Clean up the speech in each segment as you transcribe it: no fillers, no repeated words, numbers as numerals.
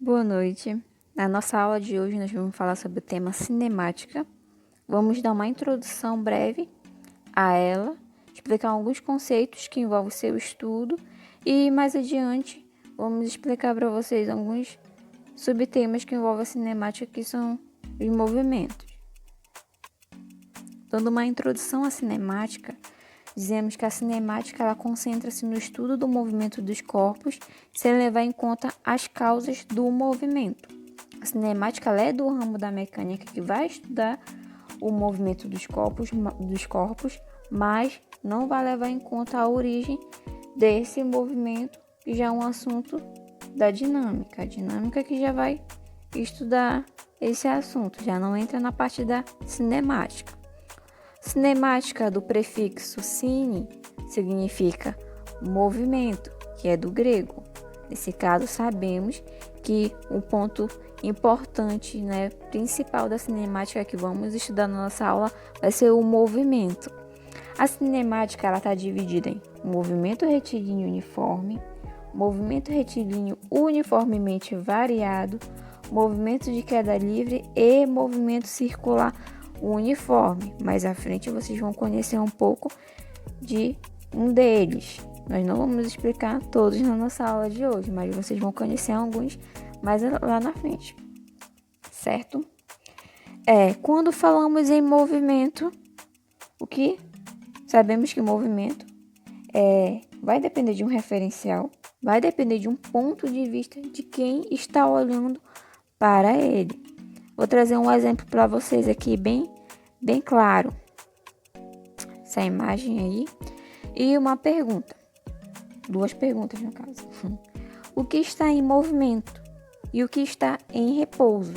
Boa noite. Na nossa aula de hoje, nós vamos falar sobre o tema cinemática. Vamos dar uma introdução breve a ela, explicar alguns conceitos que envolvem o seu estudo e, mais adiante, vamos explicar para vocês alguns subtemas que envolvem a cinemática, que são os movimentos. Dando uma introdução à cinemática, dizemos que a cinemática ela concentra-se no estudo do movimento dos corpos, sem levar em conta as causas do movimento. A cinemática ela é do ramo da mecânica que vai estudar o movimento dos corpos, mas não vai levar em conta a origem desse movimento, que já é um assunto da dinâmica. A dinâmica que já vai estudar esse assunto, já não entra na parte da cinemática. Cinemática do prefixo cine significa movimento, que é do grego. Nesse caso, sabemos que o ponto importante, principal da cinemática que vamos estudar na nossa aula vai ser o movimento. A cinemática está dividida em movimento retilíneo uniforme, movimento retilíneo uniformemente variado, movimento de queda livre e movimento circular uniforme. Mais à frente vocês vão conhecer um pouco de um deles. Nós não vamos explicar todos na nossa aula de hoje, mas vocês vão conhecer alguns mais lá na frente, certo? Quando falamos em movimento, o que sabemos que movimento vai depender de um referencial, vai depender de um ponto de vista de quem está olhando para ele. Vou trazer um exemplo para vocês aqui bem claro. Essa imagem aí. E uma pergunta. 2 perguntas no caso. O que está em movimento e o que está em repouso?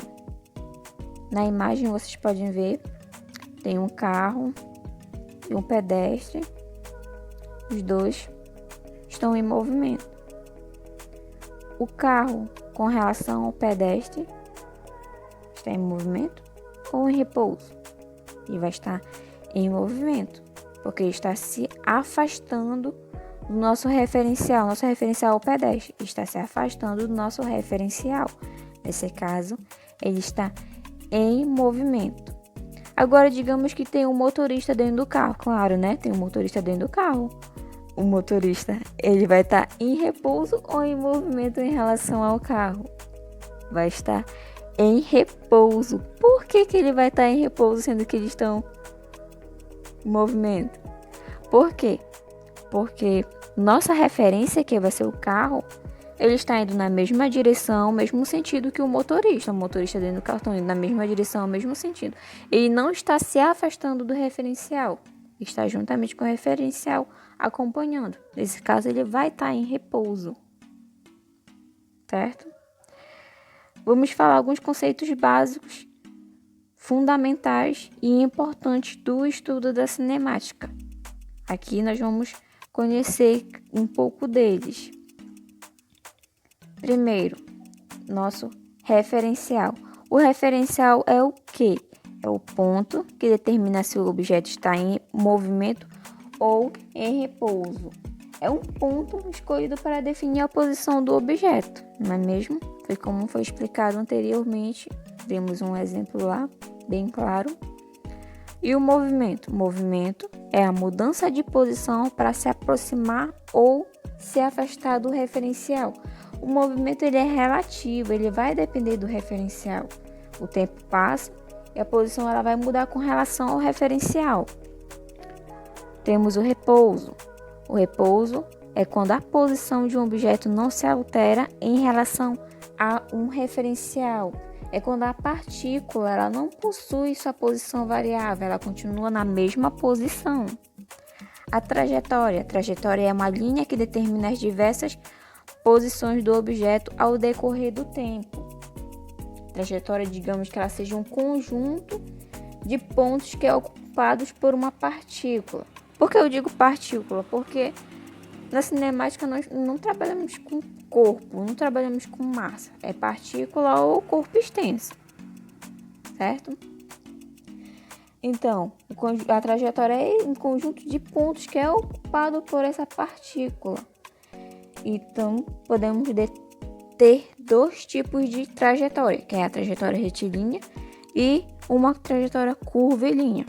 Na imagem vocês podem ver, tem um carro e um pedestre. Os dois estão em movimento. O carro com relação ao pedestre está em movimento ou em repouso? E vai estar em movimento, porque ele está se afastando do nosso referencial. Nosso referencial é o pedestre, está se afastando do nosso referencial. Nesse caso, ele está em movimento. Agora, digamos que tem um motorista dentro do carro. Claro, tem um motorista dentro do carro. O motorista, ele vai estar em repouso ou em movimento em relação ao carro? Vai estar em repouso. Por que ele vai estar em repouso, sendo que eles estão em movimento? Por quê? Porque nossa referência, que vai ser o carro, ele está indo na mesma direção, mesmo sentido que o motorista. O motorista dentro do carro está indo na mesma direção, mesmo sentido. Ele não está se afastando do referencial. Está juntamente com o referencial acompanhando. Nesse caso, ele vai estar em repouso. Certo? Vamos falar alguns conceitos básicos, fundamentais e importantes do estudo da cinemática. Aqui nós vamos conhecer um pouco deles. Primeiro, nosso referencial. O referencial é o quê? É o ponto que determina se o objeto está em movimento ou em repouso. É um ponto escolhido para definir a posição do objeto, não é mesmo? Foi como foi explicado anteriormente. Temos um exemplo lá, bem claro. E o movimento? O movimento é a mudança de posição para se aproximar ou se afastar do referencial. O movimento ele é relativo, ele vai depender do referencial. O tempo passa e a posição ela vai mudar com relação ao referencial. Temos o repouso. O repouso é quando a posição de um objeto não se altera em relação a um referencial. É quando a partícula ela não possui sua posição variável, ela continua na mesma posição. A trajetória. A trajetória é uma linha que determina as diversas posições do objeto ao decorrer do tempo. Trajetória, digamos que ela seja um conjunto de pontos que é ocupados por uma partícula. Por que eu digo partícula? Porque na cinemática nós não trabalhamos com corpo, não trabalhamos com massa. É partícula ou corpo extenso, certo? Então, a trajetória é um conjunto de pontos que é ocupado por essa partícula. Então, podemos ter dois tipos de trajetória, que é a trajetória retilínea e uma trajetória curvilínea.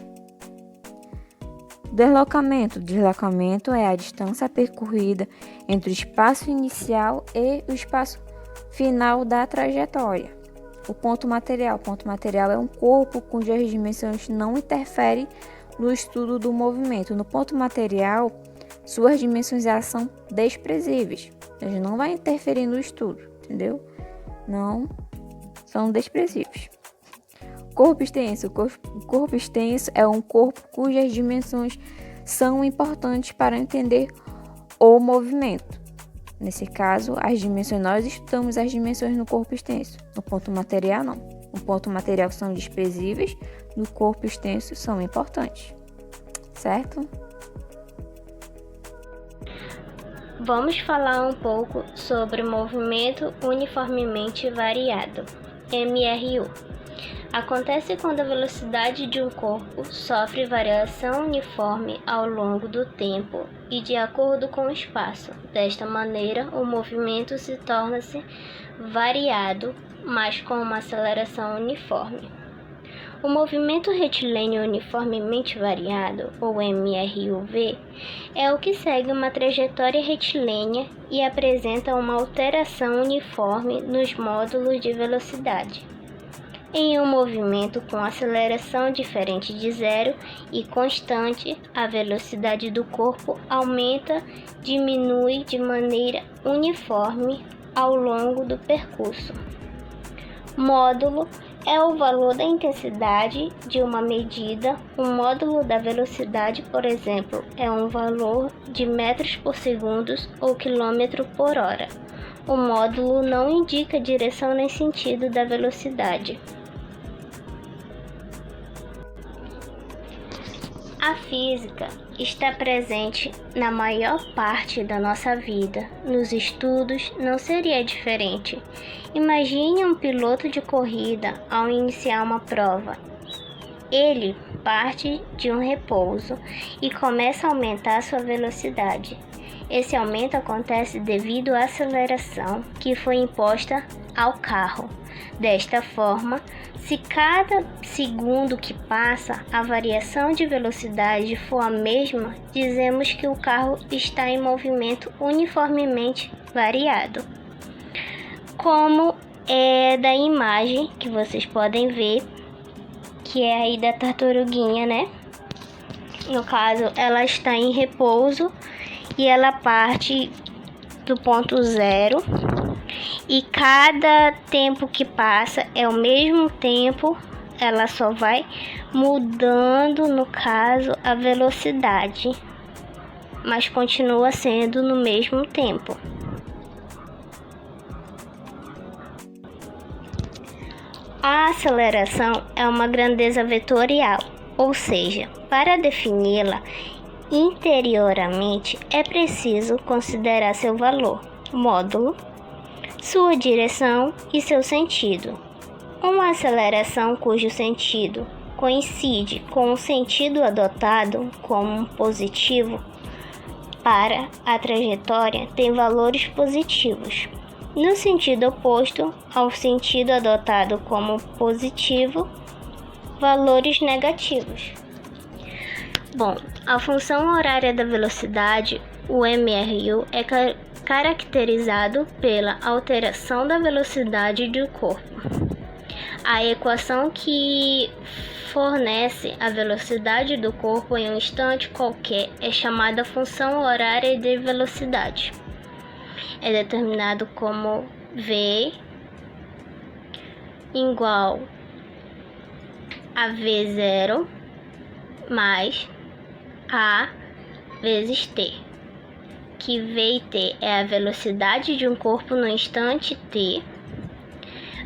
Deslocamento é a distância percorrida entre o espaço inicial e o espaço final da trajetória. O ponto material é um corpo cujas dimensões não interferem no estudo do movimento. No ponto material, suas dimensões elas são desprezíveis. Elas não vai interferir no estudo, entendeu? Não são desprezíveis. Corpo extenso. O corpo extenso é um corpo cujas dimensões são importantes para entender o movimento. Nesse caso, as dimensões, nós estudamos as dimensões no corpo extenso. No ponto material, não. No ponto material são desprezíveis, no corpo extenso são importantes. Certo? Vamos falar um pouco sobre o movimento uniformemente variado, MRU. Acontece quando a velocidade de um corpo sofre variação uniforme ao longo do tempo e de acordo com o espaço. Desta maneira, o movimento se torna-se variado, mas com uma aceleração uniforme. O movimento retilíneo uniformemente variado, ou MRUV, é o que segue uma trajetória retilínea e apresenta uma alteração uniforme nos módulos de velocidade. Em um movimento com aceleração diferente de zero e constante, a velocidade do corpo diminui de maneira uniforme ao longo do percurso. Módulo é o valor da intensidade de uma medida. O módulo da velocidade, por exemplo, é um valor de metros por segundo ou quilômetro por hora. O módulo não indica direção nem sentido da velocidade. A física está presente na maior parte da nossa vida. Nos estudos não seria diferente. Imagine um piloto de corrida ao iniciar uma prova. Ele parte de um repouso e começa a aumentar sua velocidade. Esse aumento acontece devido à aceleração que foi imposta ao carro. Desta forma, se cada segundo que passa a variação de velocidade for a mesma, dizemos que o carro está em movimento uniformemente variado. Como é da imagem que vocês podem ver, que é aí da tartaruguinha, né? No caso, ela está em repouso e ela parte do ponto zero. E cada tempo que passa é o mesmo tempo, ela só vai mudando, no caso, a velocidade, mas continua sendo no mesmo tempo. A aceleração é uma grandeza vetorial, ou seja, para defini-la interiormente é preciso considerar seu valor, módulo, sua direção e seu sentido. Uma aceleração cujo sentido coincide com o sentido adotado como positivo para a trajetória tem valores positivos. No sentido oposto ao sentido adotado como positivo, valores negativos. Bom, a função horária da velocidade, o MRU, é caracterizado pela alteração da velocidade do corpo. A equação que fornece a velocidade do corpo em um instante qualquer é chamada função horária de velocidade. É determinado como V igual a V0 mais A vezes T, que V e T é a velocidade de um corpo no instante T,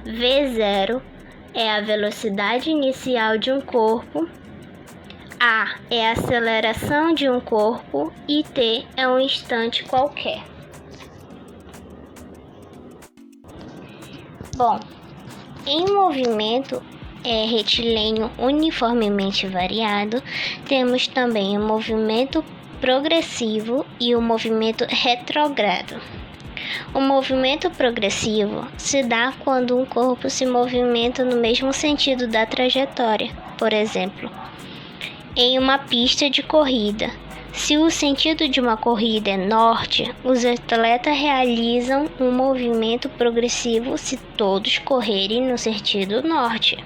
V0 é a velocidade inicial de um corpo, A é a aceleração de um corpo e T é um instante qualquer. Bom, em um movimento retilíneo uniformemente variado, temos também o movimento progressivo e o movimento retrógrado. O movimento progressivo se dá quando um corpo se movimenta no mesmo sentido da trajetória, por exemplo, em uma pista de corrida. Se o sentido de uma corrida é norte, os atletas realizam um movimento progressivo se todos correrem no sentido norte.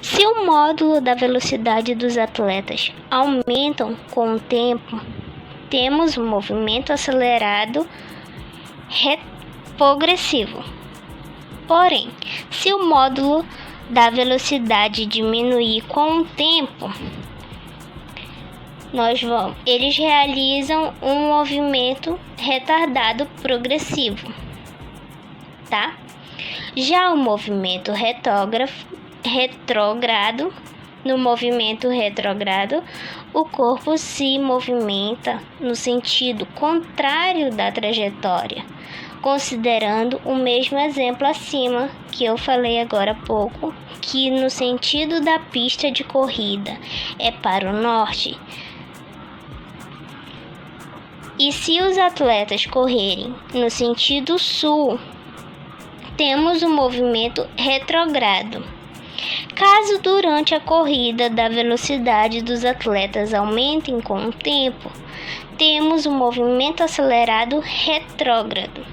Se o módulo da velocidade dos atletas aumentam com o tempo, temos um movimento acelerado progressivo. Porém, se o módulo da velocidade diminuir com o tempo, eles realizam um movimento retardado progressivo, tá? Já o movimento retrógrado, no movimento retrógrado, o corpo se movimenta no sentido contrário da trajetória, considerando o mesmo exemplo acima que eu falei agora há pouco, que no sentido da pista de corrida é para o norte. E se os atletas correrem no sentido sul, temos um movimento retrógrado. Caso durante a corrida da velocidade dos atletas aumentem com o tempo, temos um movimento acelerado retrógrado.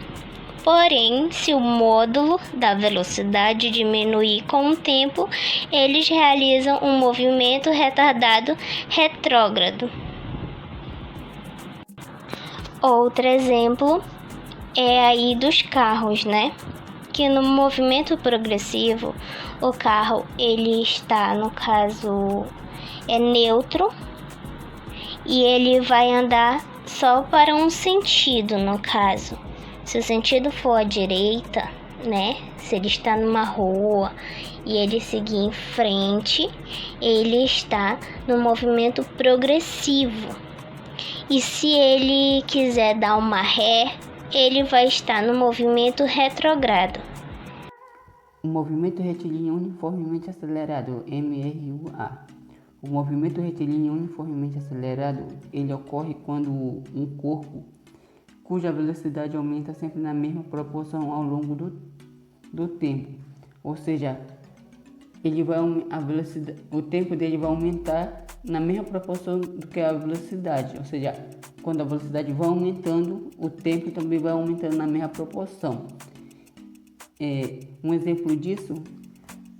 Porém, se o módulo da velocidade diminuir com o tempo, eles realizam um movimento retardado retrógrado. Outro exemplo é aí dos carros, né? Que no movimento progressivo, o carro ele está, no caso, é neutro e ele vai andar só para um sentido, no caso. Se o sentido for à direita, né? Se ele está numa rua e ele seguir em frente, ele está no movimento progressivo. E se ele quiser dar uma ré, ele vai estar no movimento retrógrado. O movimento retilíneo uniformemente acelerado, MRUA. O movimento retilíneo uniformemente acelerado, ele ocorre quando um corpo cuja velocidade aumenta sempre na mesma proporção ao longo do tempo. Ou seja, o tempo dele vai aumentar na mesma proporção do que a velocidade. Ou seja, quando a velocidade vai aumentando, o tempo também vai aumentando na mesma proporção. Um exemplo disso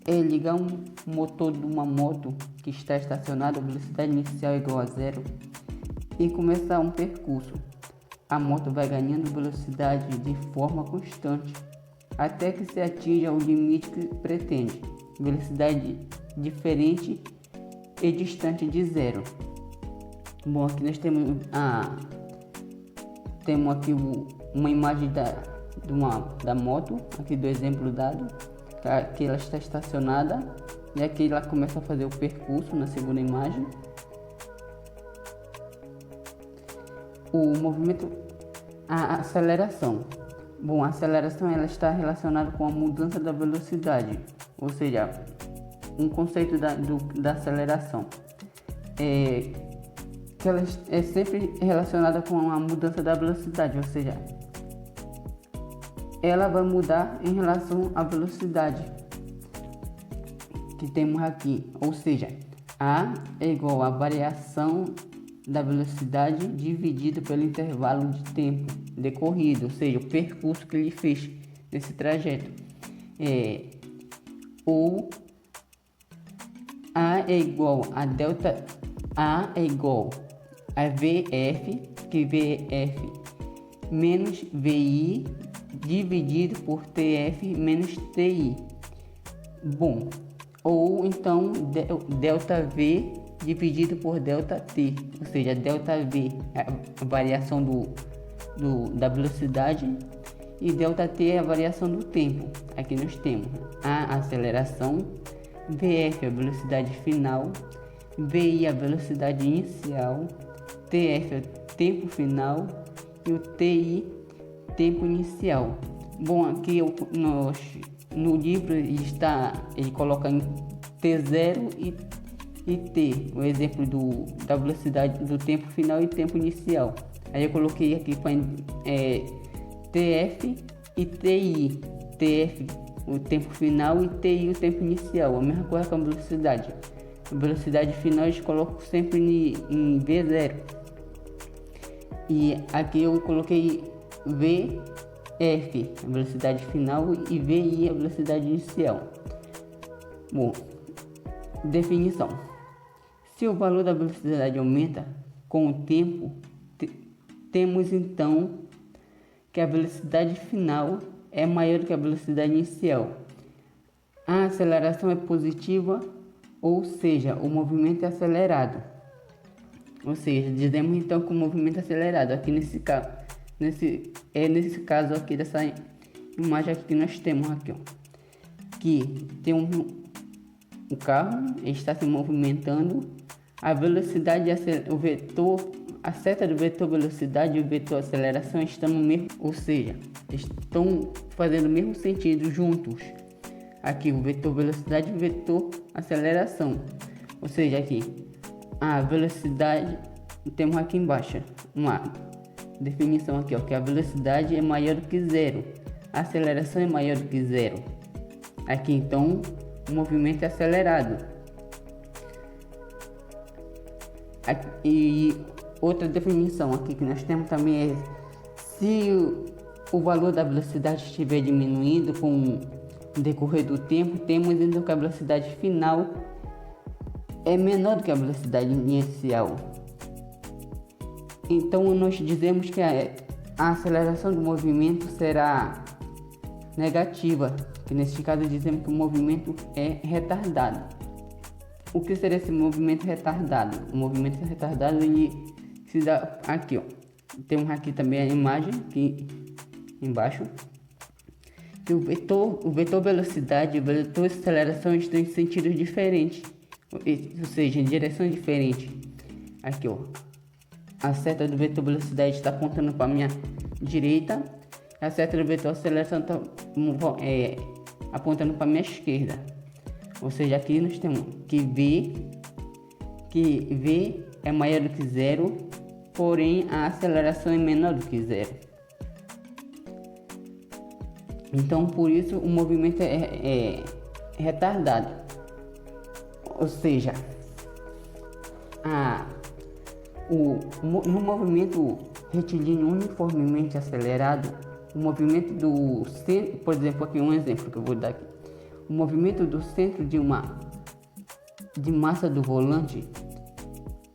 é ligar um motor de uma moto que está estacionada, a velocidade inicial é igual a zero, e começar um percurso. A moto vai ganhando velocidade de forma constante, até que se atinja o limite que pretende, velocidade diferente e distante de zero. Bom, aqui nós temos aqui uma imagem da moto, aqui do exemplo dado, que ela está estacionada e aqui ela começa a fazer o percurso na segunda imagem. O movimento, a aceleração. Bom, a aceleração ela está relacionada com a mudança da velocidade, ou seja, um conceito da aceleração que ela é sempre relacionada com a mudança da velocidade, ou seja, ela vai mudar em relação à velocidade que temos aqui, ou seja, A é igual à variação da velocidade dividido pelo intervalo de tempo decorrido, ou seja, o percurso que ele fez nesse trajeto. Ou A é igual a delta, A é igual a VF, que VF menos VI dividido por TF menos TI. Bom, ou então delta V dividido por delta T, ou seja, delta V é a variação da velocidade e delta T é a variação do tempo. Aqui nós temos a aceleração, VF a velocidade final, VI a velocidade inicial, TF é o tempo final e o TI tempo inicial. Bom, aqui no livro ele coloca em T0 e T, o exemplo da velocidade do tempo final e tempo inicial. Aí eu coloquei aqui para TF e TI. TF, o tempo final, e TI, o tempo inicial. A mesma coisa com a velocidade. A velocidade final eu coloco sempre em V0. E aqui eu coloquei VF, a velocidade final, e VI, a velocidade inicial. Bom, definição. Se o valor da velocidade aumenta com o tempo, temos então que a velocidade final é maior que a velocidade inicial. A aceleração é positiva, ou seja, o movimento é acelerado. Ou seja, dizemos então que o movimento é acelerado. Aqui nesse caso aqui dessa imagem aqui que nós temos aqui, ó, que tem o carro está se movimentando, a velocidade, o vetor, a seta do vetor velocidade e o vetor aceleração estão no mesmo, ou seja, estão fazendo o mesmo sentido juntos. Aqui o vetor velocidade e o vetor aceleração, ou seja, aqui a velocidade, temos aqui embaixo uma definição aqui, ó, que a velocidade é maior do que zero, a aceleração é maior do que zero. Aqui então o movimento é acelerado. E outra definição aqui que nós temos também é: se o valor da velocidade estiver diminuindo com o decorrer do tempo, temos então que a velocidade final é menor do que a velocidade inicial. Então nós dizemos que a aceleração do movimento será negativa, que neste caso dizemos que o movimento é retardado. O que seria esse movimento retardado? O movimento retardado ele se dá aqui, ó. Temos aqui também a imagem aqui embaixo, que o vetor velocidade e o vetor aceleração estão em sentidos diferentes, ou seja, em direções diferentes. Aqui, ó, a seta do vetor velocidade está apontando para a minha direita, a seta do vetor aceleração está apontando para a minha esquerda. Ou seja, aqui nós temos que V é maior do que zero, porém a aceleração é menor do que zero. Então por isso o movimento é retardado. Ou seja, no movimento retilíneo uniformemente acelerado, o movimento do centro, por exemplo, aqui um exemplo que eu vou dar aqui. O movimento do centro de massa do volante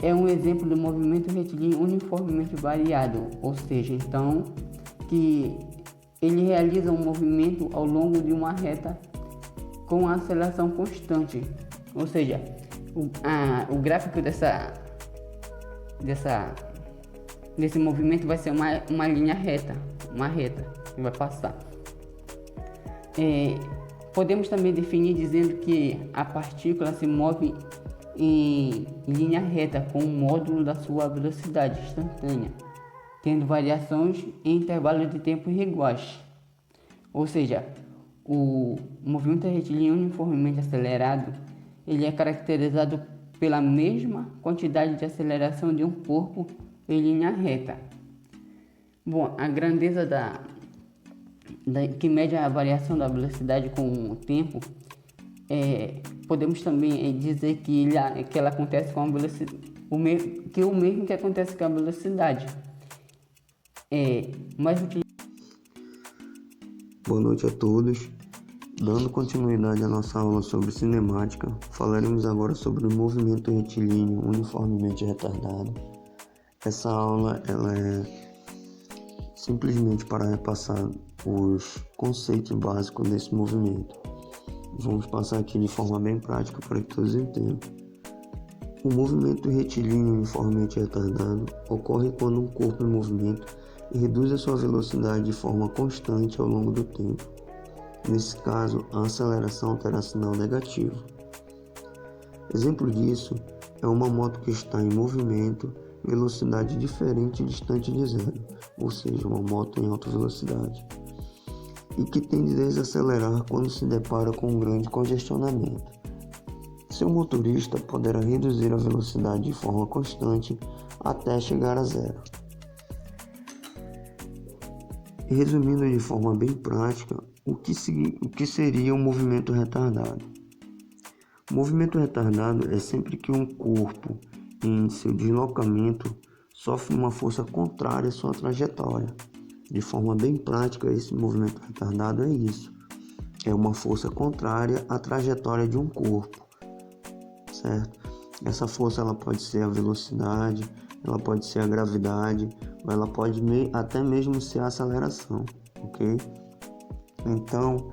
é um exemplo do movimento retilíneo uniformemente variado, ou seja, então que ele realiza um movimento ao longo de uma reta com a aceleração constante, ou seja, o gráfico desse movimento vai ser uma linha reta, que vai passar. Podemos também definir dizendo que a partícula se move em linha reta com o módulo da sua velocidade instantânea, tendo variações em intervalos de tempo iguais. Ou seja, o movimento retilíneo uniformemente acelerado ele é caracterizado pela mesma quantidade de aceleração de um corpo em linha reta. Bom, a grandeza que mede a variação da velocidade com o tempo, podemos também dizer que ela acontece com a velocidade, o mesmo que acontece com a velocidade. Boa noite a todos. Dando continuidade à nossa aula sobre cinemática, falaremos agora sobre o movimento retilíneo uniformemente retardado. Essa aula ela é simplesmente para repassar os conceitos básicos desse movimento. Vamos passar aqui de forma bem prática para que todos entendam. O movimento retilíneo uniformemente retardado ocorre quando um corpo em movimento reduz a sua velocidade de forma constante ao longo do tempo. Nesse caso, a aceleração terá sinal negativo. Exemplo disso é uma moto que está em movimento, velocidade diferente e distante de zero, ou seja, uma moto em alta velocidade, e que tende a desacelerar quando se depara com um grande congestionamento. Seu motorista poderá reduzir a velocidade de forma constante até chegar a zero. resumindo de forma bem prática, o que seria um movimento retardado? O movimento retardado é sempre que um corpo, em seu deslocamento, sofre uma força contrária à sua trajetória. De forma bem prática, esse movimento retardado é isso. É uma força contrária à trajetória de um corpo, certo? Essa força ela pode ser a velocidade, ela pode ser a gravidade, ou ela pode até mesmo ser a aceleração, ok? Então,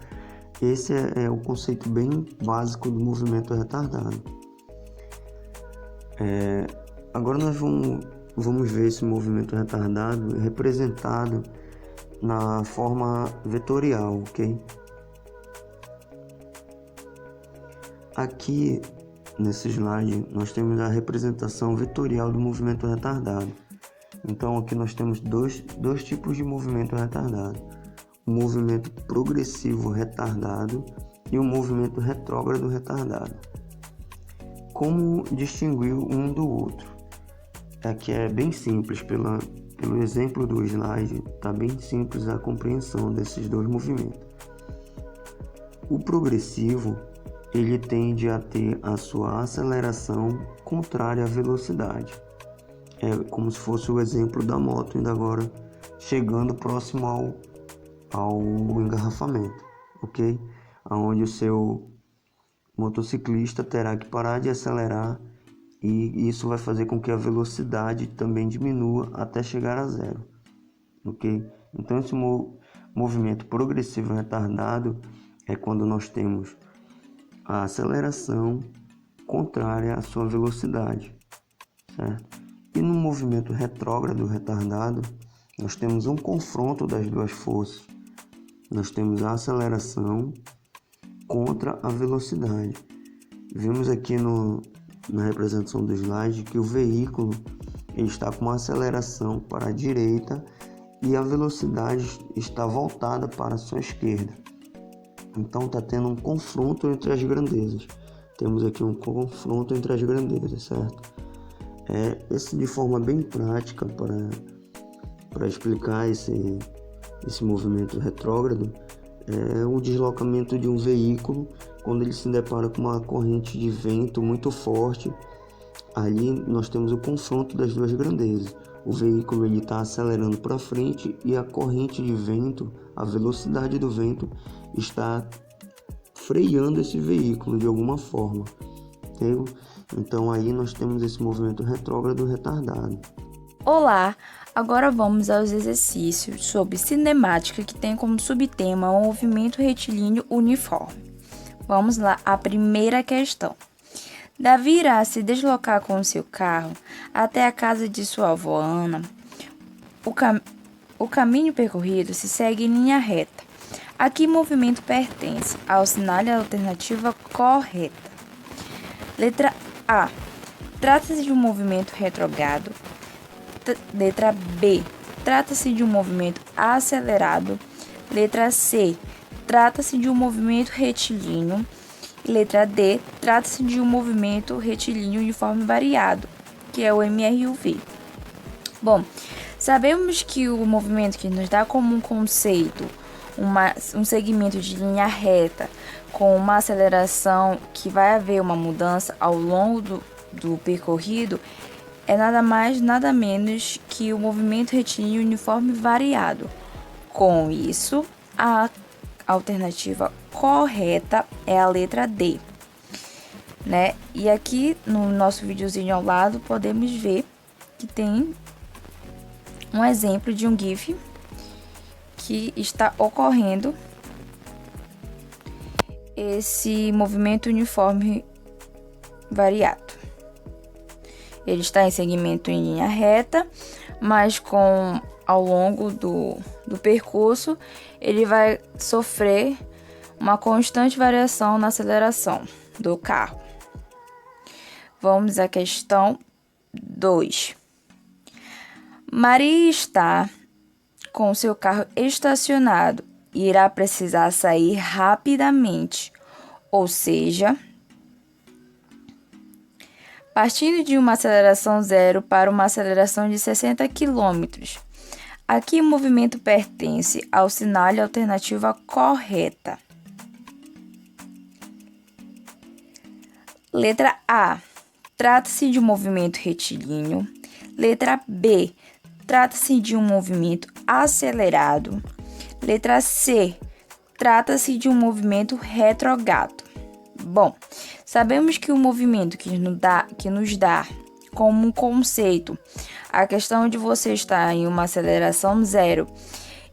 esse é o conceito bem básico do movimento retardado. Agora nós vamos ver esse movimento retardado representado na forma vetorial, ok? Aqui nesse slide nós temos a representação vetorial do movimento retardado. Então aqui nós temos dois tipos de movimento retardado: o movimento progressivo retardado e o movimento retrógrado retardado. Como distinguir um do outro? Aqui é bem simples, pelo exemplo do slide, está bem simples a compreensão desses dois movimentos. O progressivo, ele tende a ter a sua aceleração contrária à velocidade. É como se fosse o exemplo da moto ainda agora chegando próximo ao engarrafamento, ok? Onde o seu motociclista terá que parar de acelerar e isso vai fazer com que a velocidade também diminua até chegar a zero, ok? Então esse movimento progressivo retardado é quando nós temos a aceleração contrária à sua velocidade, certo? E no movimento retrógrado retardado, nós temos um confronto das duas forças. Nós temos a aceleração contra a velocidade. Vimos aqui na representação do slide que o veículo ele está com uma aceleração para a direita e a velocidade está voltada para a sua esquerda. Então está tendo um confronto entre as grandezas. Temos aqui um confronto entre as grandezas, certo? Esse de forma bem prática para explicar esse movimento retrógrado é o deslocamento de um veículo quando ele se depara com uma corrente de vento muito forte. Ali nós temos o confronto das duas grandezas. O veículo está acelerando para frente e a corrente de vento, a velocidade do vento está freando esse veículo de alguma forma, entendeu? Então aí nós temos esse movimento retrógrado retardado. Olá, agora vamos aos exercícios sobre cinemática que tem como subtema o movimento retilíneo uniforme. Vamos lá, a primeira questão. Davi irá se deslocar com seu carro até a casa de sua avó Ana. O caminho percorrido se segue em linha reta. A que movimento pertence? Assinale a alternativa correta. Letra A. Trata-se de um movimento retrogrado. Letra B. Trata-se de um movimento acelerado. Letra C. Trata-se de um movimento retilíneo. Letra D. Trata-se de um movimento retilíneo uniforme variado, que é o MRUV. Bom, sabemos que o movimento que nos dá como um conceito um segmento de linha reta com uma aceleração que vai haver uma mudança ao longo do percorrido é nada mais, nada menos que o movimento retilíneo uniforme variado. Com isso, a alternativa correta é a letra D, né? E aqui no nosso videozinho ao lado podemos ver que tem um exemplo de um GIF que está ocorrendo esse movimento uniforme variado. Ele está em segmento em linha reta, mas ao longo do percurso ele vai sofrer uma constante variação na aceleração do carro. Vamos à questão 2. Maria está com seu carro estacionado e irá precisar sair rapidamente, ou seja, partindo de uma aceleração zero para uma aceleração de 60 km. A que movimento pertence? Assinale a alternativa correta. Letra A. Trata-se de um movimento retilíneo. Letra B. Trata-se de um movimento acelerado. Letra C. Trata-se de um movimento retrógrado. Bom, sabemos que o movimento que nos dá como um conceito a questão de você estar em uma aceleração zero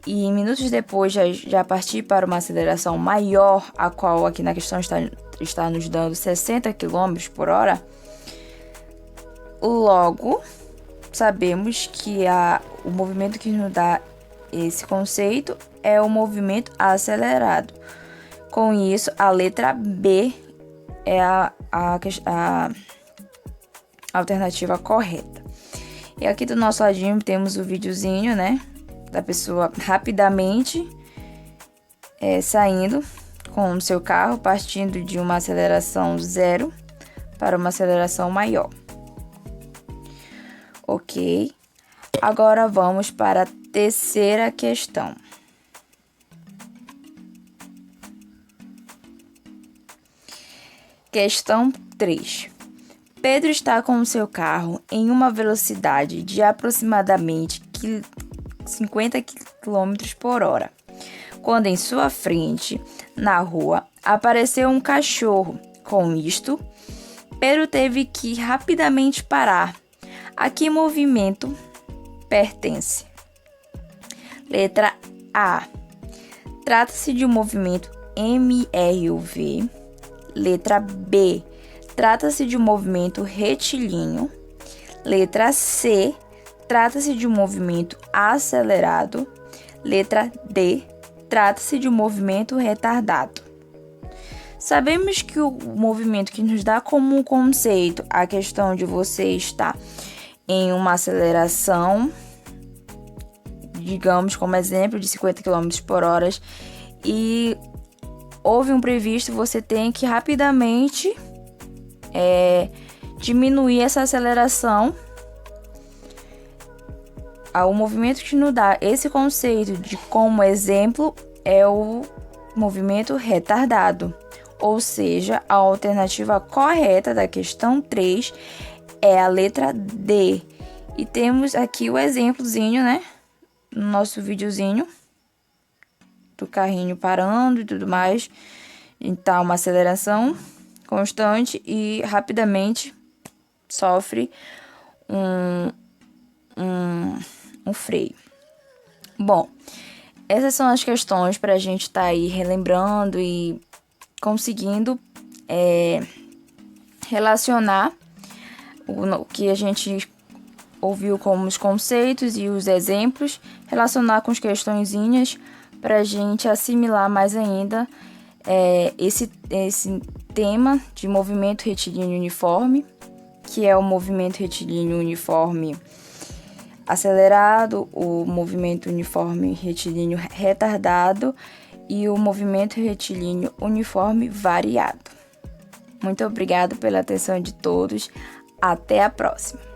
e minutos depois já partir para uma aceleração maior, a qual aqui na questão está nos dando 60 km por hora, logo sabemos que o movimento que nos dá esse conceito é o movimento acelerado. Com isso, a letra B é a alternativa correta. E aqui do nosso ladinho temos o videozinho, né? Da pessoa rapidamente saindo com o seu carro, partindo de uma aceleração zero para uma aceleração maior. Ok. Agora vamos para a terceira questão. Questão 3. Pedro está com o seu carro em uma velocidade de aproximadamente 50 km por hora, quando em sua frente, na rua, apareceu um cachorro. Com isto, Pedro teve que rapidamente parar. A que movimento pertence? Letra A. Trata-se de um movimento MRUV. Letra B. Trata-se de um movimento retilíneo. Letra C. Trata-se de um movimento acelerado. Letra D. Trata-se de um movimento retardado. Sabemos que o movimento que nos dá como um conceito a questão de você estar em uma aceleração, digamos como exemplo, de 50 km por hora, e houve um previsto, você tem que rapidamente diminuir essa aceleração. O movimento que nos dá esse conceito de como exemplo é o movimento retardado. Ou seja, a alternativa correta da questão 3 é a letra D. E temos aqui o exemplozinho, né? No nosso videozinho do carrinho parando e tudo mais. Então, uma aceleração constante e rapidamente sofre um freio. Bom, essas são as questões para a gente estar aí relembrando e conseguindo relacionar o que a gente ouviu como os conceitos e os exemplos, relacionar com as questõezinhas para a gente assimilar mais ainda esse tema de movimento retilíneo uniforme, que é o movimento retilíneo uniforme acelerado, o movimento uniforme retilíneo retardado e o movimento retilíneo uniforme variado. Muito obrigado pela atenção de todos. Até a próxima!